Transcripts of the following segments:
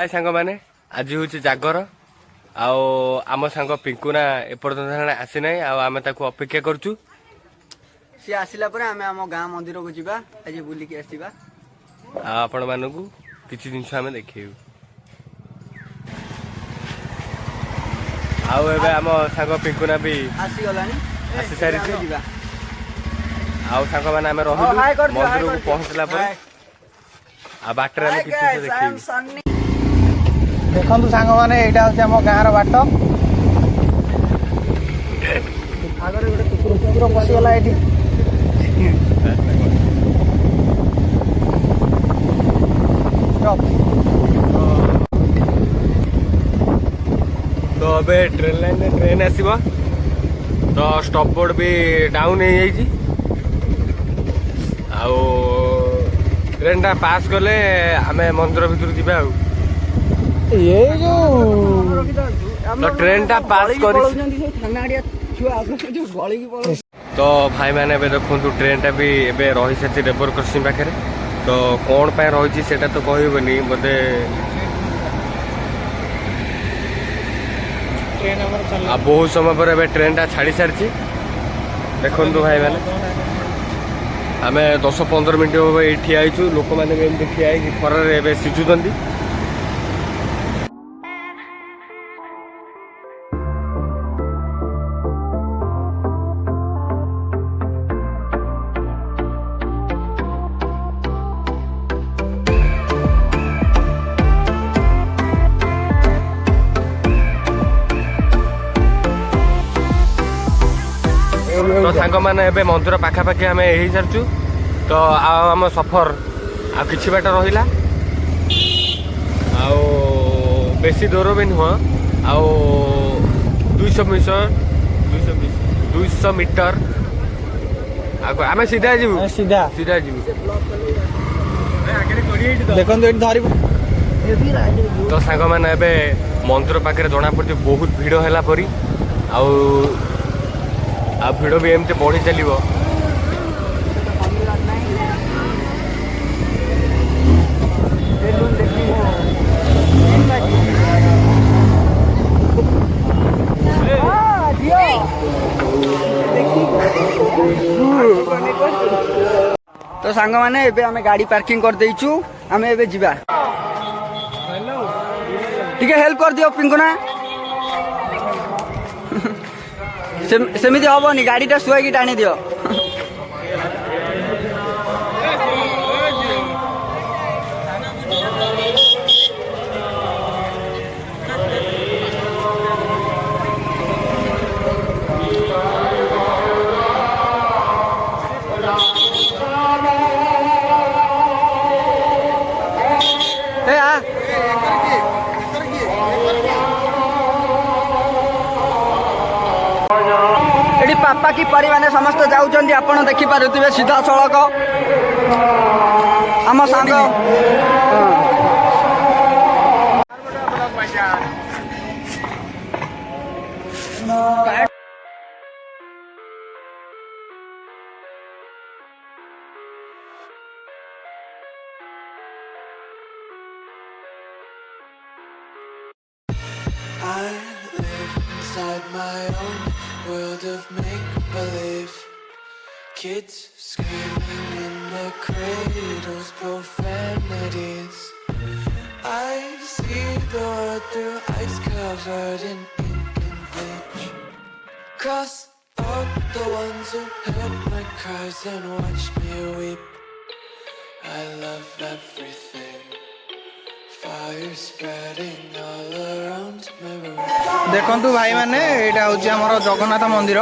हाय सांग मैंने आज हूँ जागर आम सांग पिंकुना एपर्तंत आसी ना आम अपेक्षा करूँ सी आसला आम गाँ मंदिर को जीवा आज बुलिकी आसवा आपण मानक किसी जिनस आम देखू आम सांग पिंकुना भी आसीगला आसी सारी आउ सांग मैंने आम रही मंदिर को पहुँचला बाटर देखी देखु सांग मैंने यहाँ हूँ आम गाँव बाट आगे गोटे कुकुर पशिगला ये तो अबे ट्रेन लाइन ट्रेन आसो तो स्टॉप बोर्ड भी डाउन हो जाइए ट्रेन टा पास गले आम मंदिर भितर जीवा ये जो तो ट्रेन टा पास कर तो भाई मैंने देखो ट्रेन टा भी एबे रही सारी रेबर क्रॉसिंग पाखे तो कौन पाए रही सेटा तो कहबनी बोधे बहुत समय पर एबे ट्रेन टा छाड़ी सारी देखु भाई मैंने आम 10-15 मिनट हम ये ठिया लोक मैंने ठिया खरारे सिझुंट तो सांग मैंने एबे मंदिर पाखापाखि आम हो सारी तो आम सफर आ कि बाट रहा बेसी दूर भी नुह आ 200 मीटर आम सीधा जीव सीधा सीधा जीव देखो तो सांग मैंने एबे मंदिर पाखे जना पड़ी बहुत भिड़ है परी आ भिड़ भी एमती बढ़ी चलो तो सांग मैंने एबे आमे गाड़ी पार्किंग कर देइछु आमे एबे जीवा ठीक है हेल्प कर दियो पिंकुना सेमिति हबनी गाड़ीटा शुआई टाणी दियो पापा की परिवार समस्त जाऊँच आपण देखिपे सीधा सड़क आम सांग inside my own world of make-believe. Kids screaming in their cradles, profanities. I see the world through ice covered in ink and bleach. Cross out the ones who heard my cries and watched me weep. I love everything. Fire spreading all around my room. देखु भाई मैंने यहाँ हूँ आम जगन्नाथ मंदिर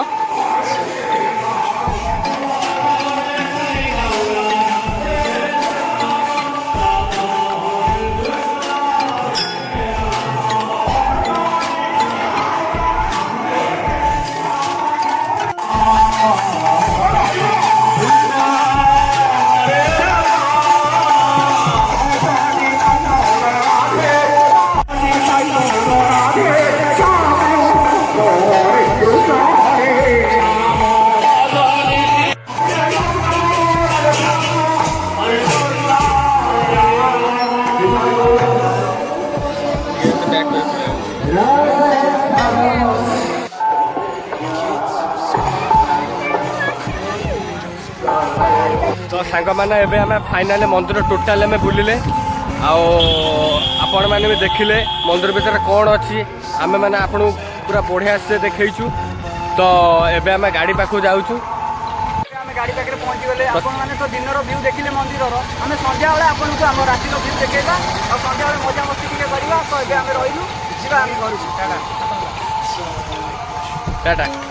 ସାଙ୍ଗମାନେ ଏବେ ଆମେ ଫାଇନାଲି ମନ୍ଦିର ଟୋଟାଲି ଆମେ ବୁଲିଲେ ଆଉ ଆପଣମାନେ ବି ଦେଖିଲେ ମନ୍ଦିର ଭିତରେ କ'ଣ ଅଛି ଆମେ ମାନେ ଆପଣଙ୍କୁ ପୁରା ବଢ଼ିଆ ସେ ଦେଖେଇଛୁ। ତ ଏବେ ଆମେ ଗାଡ଼ି ପାଖକୁ ଯାଉଛୁ। ଆମେ ଗାଡ଼ି ପାଖରେ ପହଞ୍ଚିଗଲେ ଆପଣମାନେ ତ ଦିନର ଭ୍ୟୁ ଦେଖିଲେ ମନ୍ଦିରର ଆମେ ସନ୍ଧ୍ୟାବେଳେ ଆପଣଙ୍କୁ ଆମ ରାତିର ଭ୍ୟୁ ଦେଖେଇବା ଆଉ ସନ୍ଧ୍ୟାବେଳେ ମଜାମସ୍ତି ଟିକେ କରିବା। ତ ଏବେ ଆମେ ରହିଲୁ ଯିବା ଆମେ ଘରକୁ। ଟାଟା।